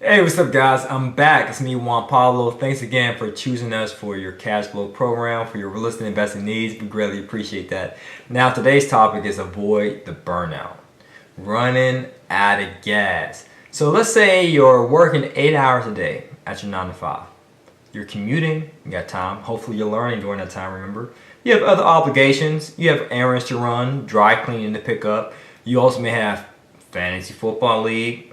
Hey, what's up, guys? I'm back. It's me, Juan Pablo. Thanks again for choosing us for your cash flow program, for your real estate investing needs. We greatly appreciate that. Now, today's topic is avoid the burnout, running out of gas. So let's say you're working 8 hours a day at your 9 to 5. You're commuting, you got time. Hopefully you're learning during that time, remember. You have other obligations. You have errands to run, dry cleaning to pick up. You also may have fantasy football league.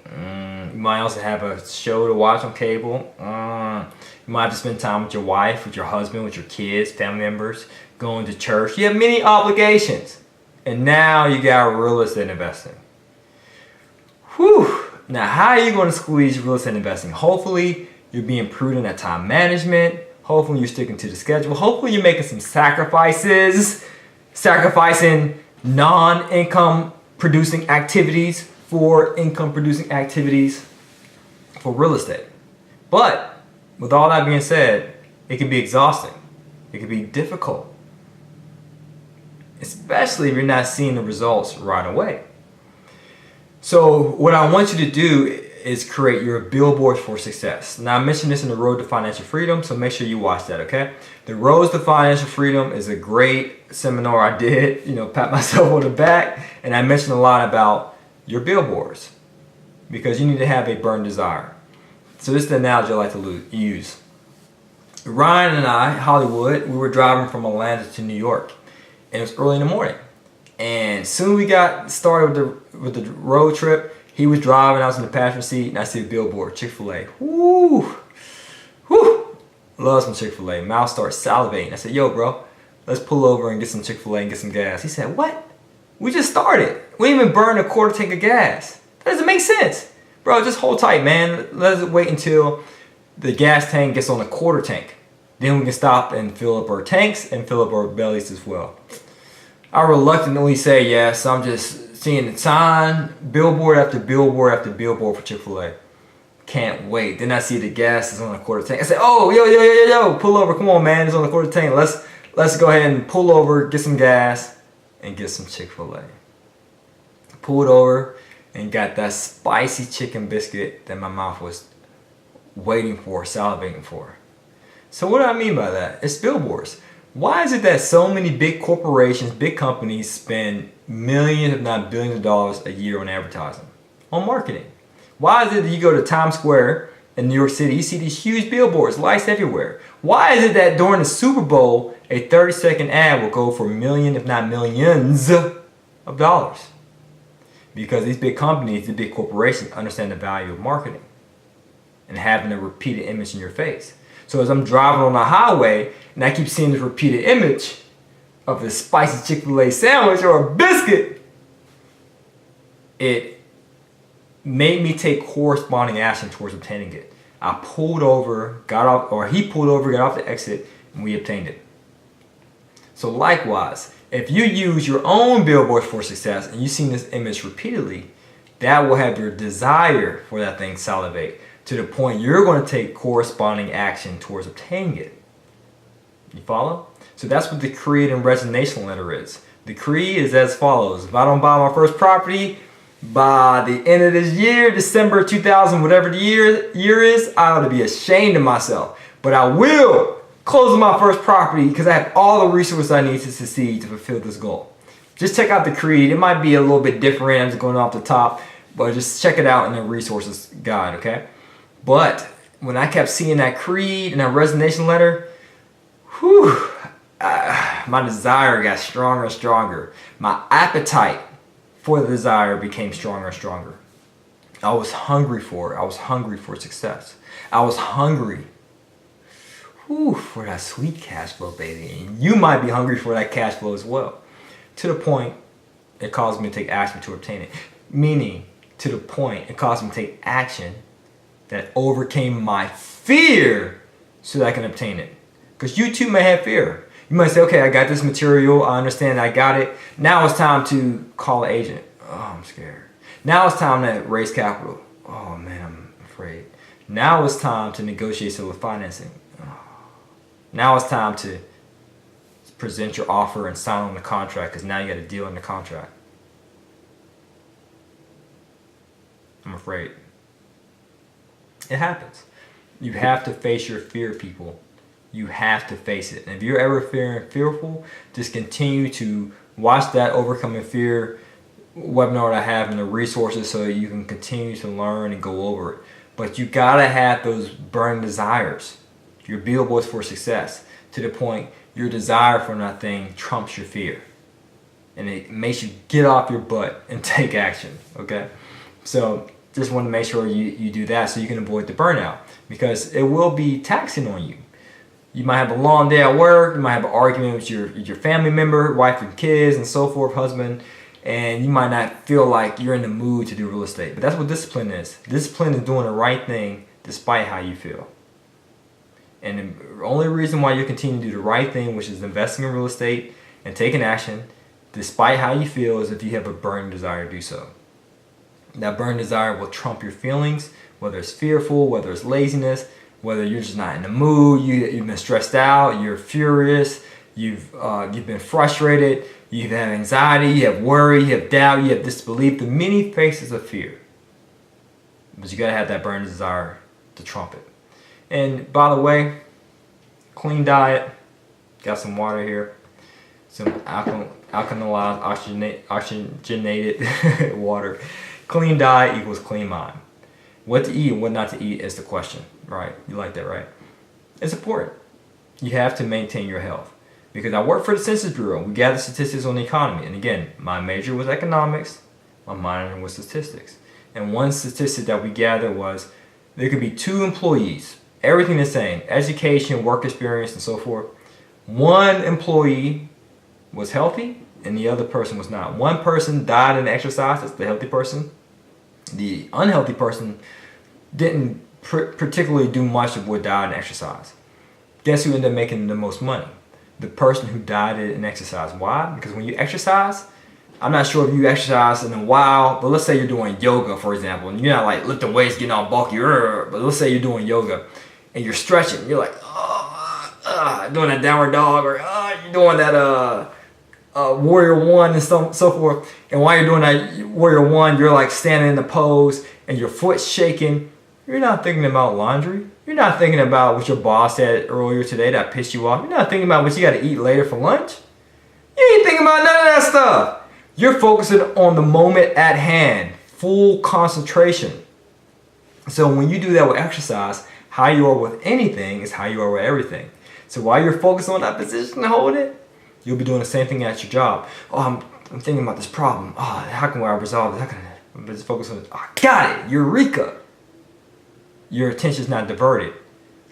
You might also have a show to watch on cable. You might have to spend time with your wife, with your husband, with your kids, family members, going to church. You have many obligations. And now you got real estate investing. Whew. Now, how are you going to squeeze real estate investing? Hopefully, you're being prudent at time management. Hopefully, you're sticking to the schedule. Hopefully, you're making some sacrifices. Sacrificing non-income producing activities for income producing activities for real estate. But with all that being said, it can be exhausting. It can be difficult, especially if you're not seeing the results right away. So what I want you to do is create your billboard for success. Now, I mentioned this in the Road to Financial Freedom, so make sure you watch that, okay? The Road to Financial Freedom is a great seminar I did, pat myself on the back, and I mentioned a lot about your billboards because you need to have a burn desire. So this is the analogy I like to use. Ryan and I, Hollywood, we were driving from Atlanta to New York, and it was early in the morning. And soon we got started with the road trip. He was driving, I was in the passenger seat, and I see a billboard, Chick-fil-A. Woo! Woo! Love some Chick-fil-A. Mouth starts salivating. I said, yo, bro, let's pull over and get some Chick-fil-A and get some gas. He said, what? We just started. We didn't even burn a quarter tank of gas. That doesn't make sense. Bro, just hold tight, man. Let's wait until the gas tank gets on a quarter tank. Then we can stop and fill up our tanks and fill up our bellies as well. I reluctantly say yes. I'm just seeing the sign, billboard after billboard after billboard for Chick-fil-A. Can't wait. Then I see the gas is on a quarter tank. I say, oh, yo, pull over. Come on, man. It's on a quarter tank. Let's go ahead and pull over, get some gas, and get some Chick-fil-A. Pulled over and got that spicy chicken biscuit that my mouth was waiting for, salivating for. So what do I mean by that? It's billboards. Why is it that so many big corporations, big companies spend millions, if not billions of dollars a year on advertising, on marketing? Why is it that you go to Times Square in New York City, you see these huge billboards, lights everywhere? Why is it that during the Super Bowl, a 30-second ad will go for millions, if not millions of dollars? Because these big companies, the big corporations understand the value of marketing and having a repeated image in your face. So as I'm driving on the highway and I keep seeing this repeated image of a spicy Chick-fil-A sandwich or a biscuit, it made me take corresponding action towards obtaining it. I pulled over, got off, or he pulled over, got off the exit, and we obtained it. So likewise, if you use your own billboards for success and you've seen this image repeatedly, that will have your desire for that thing salivate to the point you're going to take corresponding action towards obtaining it. You follow? So that's what the creed and resignation letter is. The creed is as follows. If I don't buy my first property by the end of this year, December 2000, whatever the year is, I ought to be ashamed of myself. But I will close on my first property because I have all the resources I need to succeed to fulfill this goal. Just check out the creed. It might be a little bit different. I'm just going off the top, but just check it out in the resources guide, okay? But when I kept seeing that creed and that resignation letter, my desire got stronger and stronger. My appetite for the desire became stronger and stronger. I was hungry for it. I was hungry for success. I was hungry for that sweet cash flow, baby. And you might be hungry for that cash flow as well. To the point it caused me to take action to obtain it. Meaning, to the point it caused me to take action that overcame my fear so that I can obtain it. Because you too may have fear. You might say, okay, I got this material, I understand, I got it. Now it's time to call an agent. Oh, I'm scared. Now it's time to raise capital. Oh man, I'm afraid. Now it's time to negotiate some financing. Oh. Now it's time to present your offer and sign on the contract because now you got a deal in the contract. I'm afraid. It happens. You have to face your fear, people. You have to face it. And if you're ever fearful, just continue to watch that Overcoming Fear webinar that I have and the resources so that you can continue to learn and go over it. But you gotta have those burning desires, your billboards for success, to the point your desire for that thing trumps your fear. And it makes you get off your butt and take action, okay? So just want to make sure you do that so you can avoid the burnout, because it will be taxing on you. You might have a long day at work, you might have an argument with your family member, wife and kids and so forth, husband, and you might not feel like you're in the mood to do real estate. But that's what discipline is. Discipline is doing the right thing despite how you feel. And the only reason why you continue to do the right thing, which is investing in real estate and taking action, despite how you feel, is if you have a burning desire to do so. That burning desire will trump your feelings, whether it's fearful, whether it's laziness, whether you're just not in the mood, you've been stressed out, you're furious, you've been frustrated, you have anxiety, you have worry, you have doubt, you have disbelief, the many faces of fear. But you gotta have that burning desire to trump it. And by the way, clean diet, got some water here, some alkalized, oxygenated water. Clean diet equals clean mind. What to eat and what not to eat is the question, right? You like that, right? It's important. You have to maintain your health. Because I work for the Census Bureau. We gather statistics on the economy. And again, my major was economics, my minor was statistics. And one statistic that we gathered was there could be 2 employees, everything the same, education, work experience, and so forth. One employee was healthy and the other person was not. One person died in exercise, that's the healthy person. The unhealthy person didn't particularly do much of what died in exercise. Guess who ended up making the most money? The person who died in exercise. Why? Because when you exercise, I'm not sure if you exercise in a while, but let's say you're doing yoga, for example, and you're not like lifting weights, getting all bulky, but let's say you're doing yoga and you're stretching. You're like, doing that downward dog, or you're doing that warrior one and so forth. And while you're doing that warrior one, you're like standing in the pose and your foot's shaking. You're not thinking about laundry. You're not thinking about what your boss said earlier today that pissed you off. You're not thinking about what you got to eat later for lunch. You ain't thinking about none of that stuff. You're focusing on the moment at hand, full concentration. So when you do that with exercise, how you are with anything is how you are with everything. So while you're focused on that position and hold it, you'll be doing the same thing at your job. Oh, I'm thinking about this problem. Oh, how can I resolve it? I'm just focused on it. Oh, got it. Eureka. Your attention's not diverted.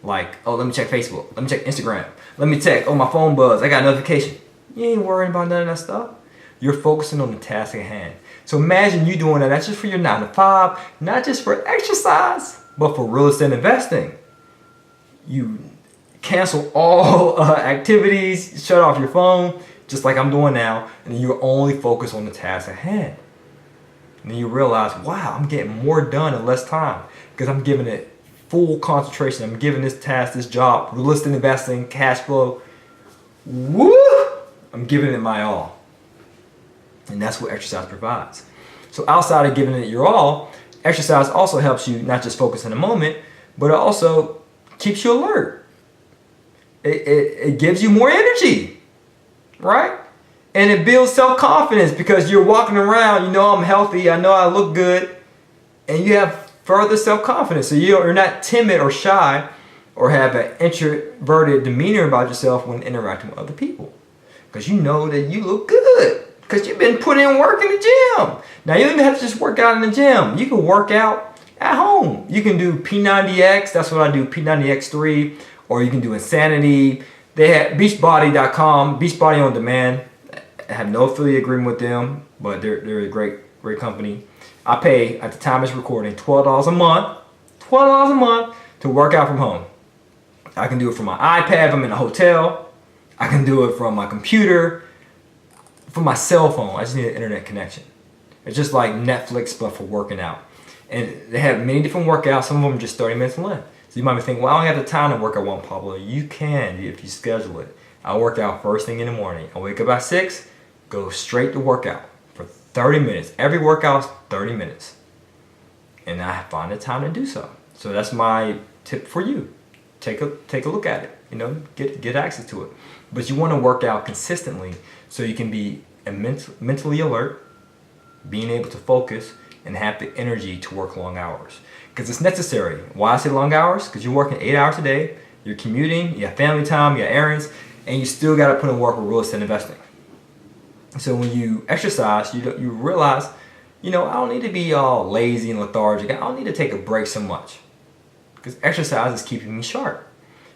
Like, oh, let me check Facebook. Let me check Instagram. Let me check, oh, my phone buzz. I got a notification. You ain't worrying about none of that stuff. You're focusing on the task at hand. So imagine you doing that, not just for your 9 to 5, not just for exercise, but for real estate investing. You cancel all activities, shut off your phone, just like I'm doing now, and you're only focused on the task at hand. And then you realize, wow, I'm getting more done in less time because I'm giving it full concentration. I'm giving this task, this job, real estate investing, cash flow. Woo! I'm giving it my all. And that's what exercise provides. So outside of giving it your all, exercise also helps you not just focus in the moment, but it also keeps you alert. It gives you more energy, right? And it builds self-confidence because you're walking around, you know I'm healthy, I know I look good, and you have further self-confidence. So you're not timid or shy or have an introverted demeanor about yourself when interacting with other people. Because you know that you look good because you've been putting in work in the gym. Now you don't even have to just work out in the gym. You can work out at home. You can do P90X, that's what I do, P90X3, or you can do Insanity. They have Beachbody.com, Beachbody on Demand. I have no affiliate agreement with them, but they're a great company. I pay, at the time it's recording, $12 a month, $12 a month to work out from home. I can do it from my iPad if I'm in a hotel. I can do it from my computer, from my cell phone. I just need an internet connection. It's just like Netflix, but for working out. And they have many different workouts. Some of them are just 30 minutes in length. So you might be thinking, well, I don't have the time to work out one, Pablo. You can if you schedule it. I work out first thing in the morning. I wake up at 6, go straight to workout for 30 minits. Every workout's 30 minutes. And I find the time to do so. So that's my tip for you. Take a look at it. Get access to it. But you want to work out consistently so you can be mentally alert, being able to focus, and have the energy to work long hours. Because it's necessary. Why I say long hours? Because you're working 8 hours a day, you're commuting, you have family time, you have errands, and you still got to put in work with real estate investing. So when you exercise, you realize, I don't need to be all lazy and lethargic. I don't need to take a break so much. Because exercise is keeping me sharp.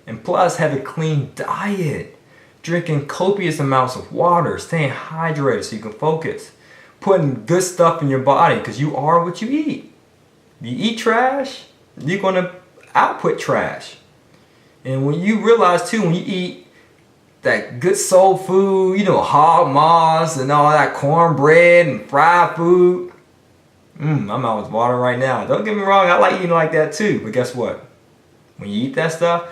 And plus, have a clean diet. Drinking copious amounts of water, staying hydrated so you can focus. Putting good stuff in your body, because you are what you eat. You eat trash, you're going to output trash. And when you realize too, when you eat that good soul food, hog maws and all that cornbread and fried food, my mouth is watering right now. Don't get me wrong, I like eating like that too. But guess what? When you eat that stuff,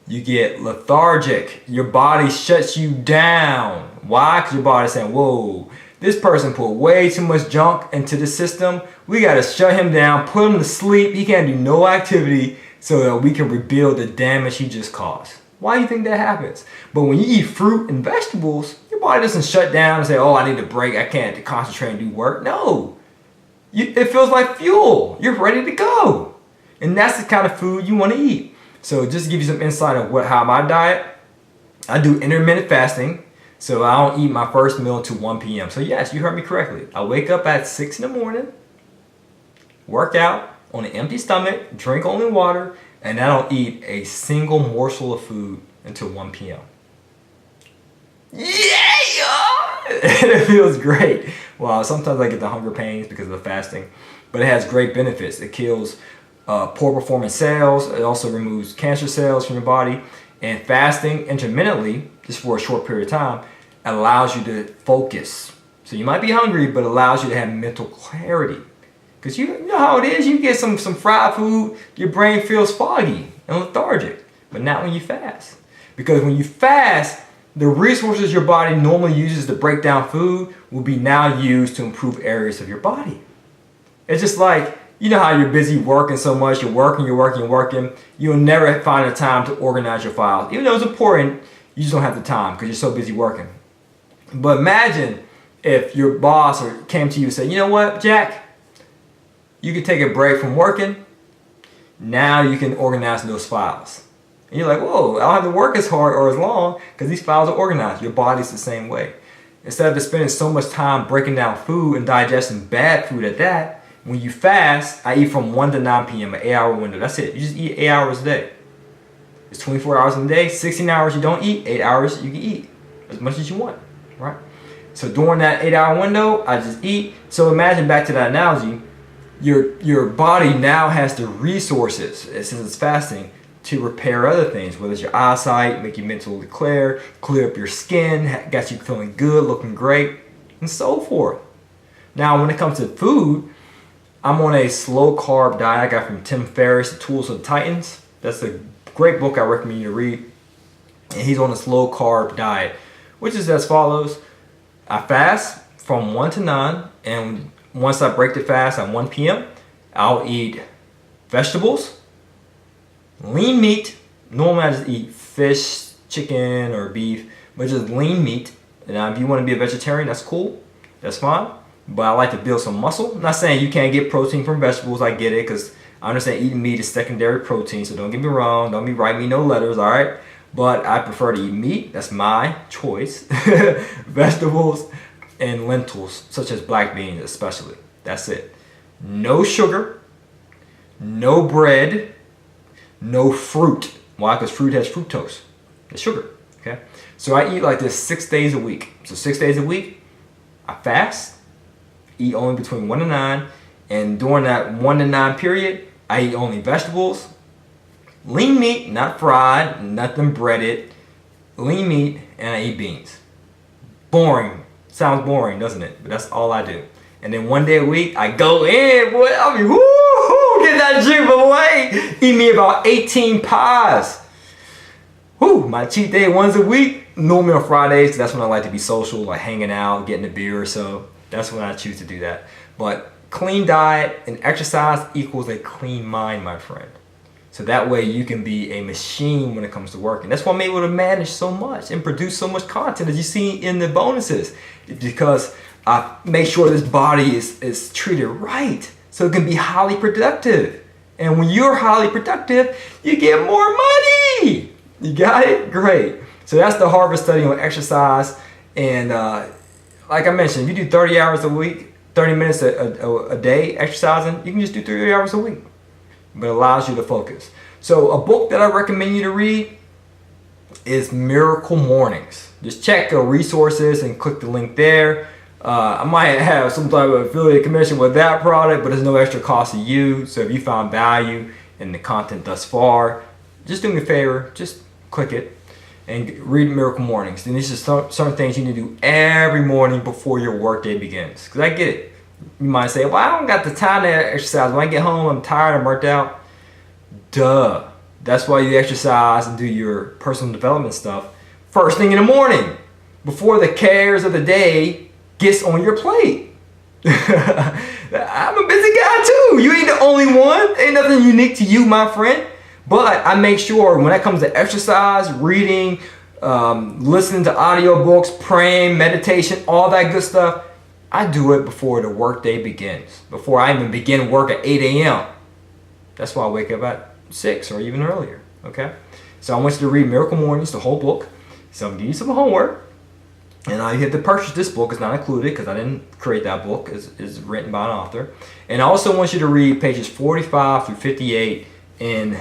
you get lethargic. Your body shuts you down. Why? Because your body's saying, whoa, this person put way too much junk into the system. We got to shut him down, put him to sleep. He can't do no activity so that we can rebuild the damage he just caused. Why do you think that happens? But when you eat fruit and vegetables, your body doesn't shut down and say, oh, I need a break. I can't concentrate and do work. No. It feels like fuel. You're ready to go. And that's the kind of food you want to eat. So just to give you some insight of how my diet, I do intermittent fasting. So I don't eat my first meal until 1 p.m. So yes, you heard me correctly. I wake up at 6 in the morning, work out on an empty stomach, drink only water, and I don't eat a single morsel of food until 1 p.m. Yeah! It feels great. Well, sometimes I get the hunger pains because of the fasting, but it has great benefits. It kills poor performing cells. It also removes cancer cells from your body. And fasting intermittently, just for a short period of time, allows you to focus. So you might be hungry, but allows you to have mental clarity. Because you know how it is, you get some fried food, your brain feels foggy and lethargic. But not when you fast. Because when you fast, the resources your body normally uses to break down food will be now used to improve areas of your body. It's just like, you know how you're busy working so much, you're working, you'll never find the time to organize your files. Even though it's important, you just don't have the time because you're so busy working. But imagine if your boss came to you and said, you know what, Jack, you can take a break from working, now you can organize those files. And you're like, whoa, I don't have to work as hard or as long because these files are organized. Your body's the same way. Instead of spending so much time breaking down food and digesting bad food at that, when you fast, I eat from 1 to 9 p.m., an 8-hour window. That's it. You just eat 8 hours a day. It's 24 hours in a day, 16 hours you don't eat, 8 hours you can eat as much as you want, right? So during that 8-hour window, I just eat. So imagine back to that analogy, your body now has the resources, since it's fasting, to repair other things, whether it's your eyesight, make you mentally clear up your skin, got you feeling good, looking great, and so forth. Now, when it comes to food, I'm on a slow carb diet I got from Tim Ferriss, The Tools of the Titans. That's a great book I recommend you to read. And he's on a slow carb diet, which is as follows. I fast from 1 to 9, and once I break the fast at 1 p.m., I'll eat vegetables, lean meat. Normally I just eat fish, chicken, or beef, but just lean meat. And if you want to be a vegetarian, that's cool. That's fine. But I like to build some muscle. I'm not saying you can't get protein from vegetables. I get it, because I understand eating meat is secondary protein. So don't get me wrong. Don't be writing me no letters, all right? But I prefer to eat meat. That's my choice. Vegetables and lentils, such as black beans especially. That's it. No sugar. No bread. No fruit. Why? Because fruit has fructose. It's sugar. Okay? So I eat like this 6 days a week. So 6 days a week, I fast. Eat only between 1 and 9, and during that 1 to 9 period, I eat only vegetables, lean meat, not fried, nothing breaded, lean meat, and I eat beans. Boring. Sounds boring, doesn't it? But that's all I do. And then 1 day a week, I go in, boy, I mean, woo, get that gym away. Eat me about 18 pies. Woo, my cheat day once a week, normally on Fridays, 'cause that's when I like to be social, like hanging out, getting a beer or so. That's when I choose to do that. But clean diet and exercise equals a clean mind, my friend. So that way you can be a machine when it comes to working. That's why I'm able to manage so much and produce so much content, as you see in the bonuses, because I make sure this body is treated right so it can be highly productive. And when you're highly productive, you get more money. You got it? Great. So that's the Harvard study on exercise. And like I mentioned, if you do 30 hours a week, 30 minutes a day exercising, you can just do 30 hours a week. But it allows you to focus. So a book that I recommend you to read is Miracle Mornings. Just check the resources and click the link there. I might have some type of affiliate commission with that product, but there's no extra cost to you. So if you found value in the content thus far, just do me a favor, just click it and read Miracle Mornings. And these are certain things you need to do every morning before your workday begins. Because I get it. You might say, well, I don't got the time to exercise. When I get home, I'm tired, I'm worked out. Duh. That's why you exercise and do your personal development stuff first thing in the morning, before the cares of the day gets on your plate. I'm a busy guy too. You ain't the only one. Ain't nothing unique to you, my friend. But I make sure when it comes to exercise, reading, listening to audiobooks, praying, meditation, all that good stuff, I do it before the workday begins, before I even begin work at 8 a.m. That's why I wake up at 6 or even earlier, okay? So I want you to read Miracle Mornings, the whole book. So I'm giving you some homework. And you have to purchase this book. It's not included because I didn't create that book. It's written by an author. And I also want you to read pages 45 through 58 in,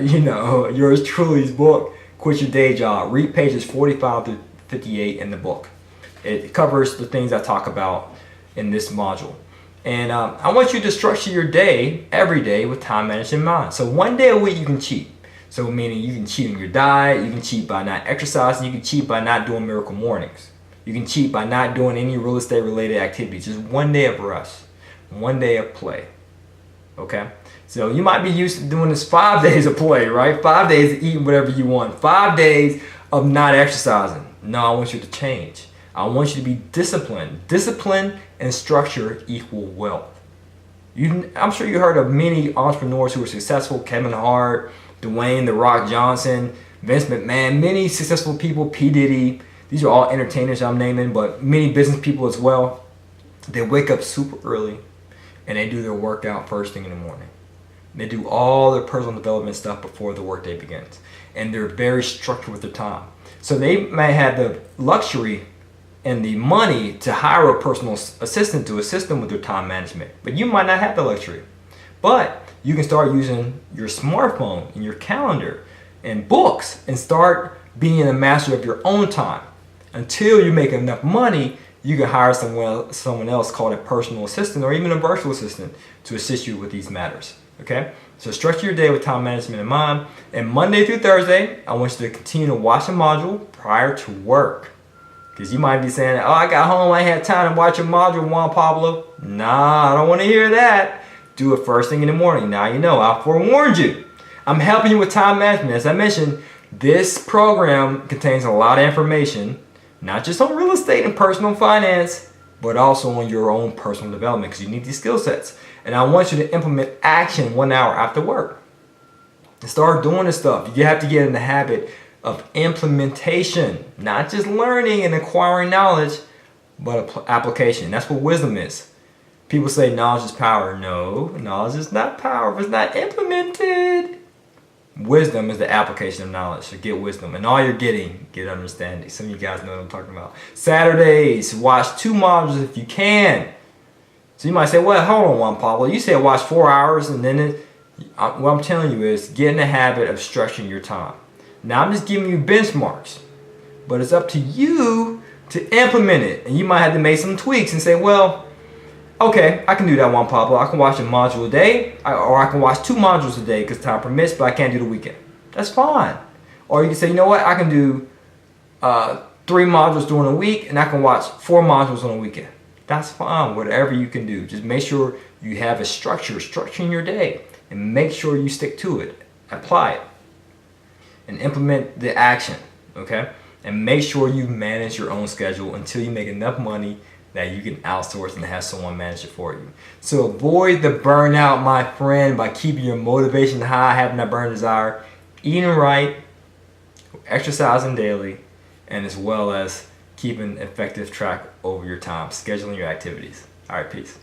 yours truly's book, Quit Your Day Job. Read pages 45 through 58 in the book. It covers the things I talk about in this module. And I want you to structure your day every day with time management in mind. So one day a week you can cheat. So meaning you can cheat on your diet, you can cheat by not exercising, you can cheat by not doing Miracle Mornings. You can cheat by not doing any real estate related activities. Just one day of rest, one day of play. Okay? So you might be used to doing this 5 days of play, right? 5 days of eating whatever you want. 5 days of not exercising. No, I want you to change. I want you to be disciplined. Discipline and structure equal wealth. I'm sure you heard of many entrepreneurs who are successful. Kevin Hart, Dwayne "The Rock" Johnson, Vince McMahon, many successful people, P. Diddy. These are all entertainers I'm naming, but many business people as well. They wake up super early and they do their workout first thing in the morning. They do all their personal development stuff before the workday begins. And they're very structured with their time. So they may have the luxury and the money to hire a personal assistant to assist them with their time management. But you might not have the luxury. But you can start using your smartphone and your calendar and books and start being a master of your own time. Until you make enough money, you can hire someone else called a personal assistant or even a virtual assistant to assist you with these matters. Okay? So structure your day with time management in mind. And Monday through Thursday, I want you to continue to watch a module prior to work. Because you might be saying, oh, I got home, I had time to watch a module, Juan Pablo. Nah, I don't want to hear that. Do it first thing in the morning. Now you know, I forewarned you. I'm helping you with time management. As I mentioned, this program contains a lot of information, not just on real estate and personal finance, but also on your own personal development, because you need these skill sets. And I want you to implement action 1 hour after work. And start doing this stuff. You have to get in the habit of implementation, not just learning and acquiring knowledge, but application. That's what wisdom is. People say knowledge is power. No, knowledge is not power if it's not implemented. Wisdom is the application of knowledge. So get wisdom. And all you're getting, get understanding. Some of you guys know what I'm talking about. Saturdays, watch 2 modules if you can. So you might say, well, hold on, Juan Pablo. You said watch 4 hours, and then what I'm telling you is get in the habit of structuring your time. Now I'm just giving you benchmarks, but it's up to you to implement it. And you might have to make some tweaks and say, well, okay, I can do that, Juan Pablo. I can watch a module a day, or I can watch 2 modules a day because time permits, but I can't do the weekend. That's fine. Or you can say, you know what, I can do 3 modules during a week, and I can watch 4 modules on a weekend. That's fine, whatever you can do. Just make sure you have a structure in your day, and make sure you stick to it. Apply it. And implement the action, okay? And make sure you manage your own schedule until you make enough money that you can outsource and have someone manage it for you. So avoid the burnout, my friend, by keeping your motivation high, having that burn desire, eating right, exercising daily, and as well as keeping effective track over your time, scheduling your activities. All right, peace.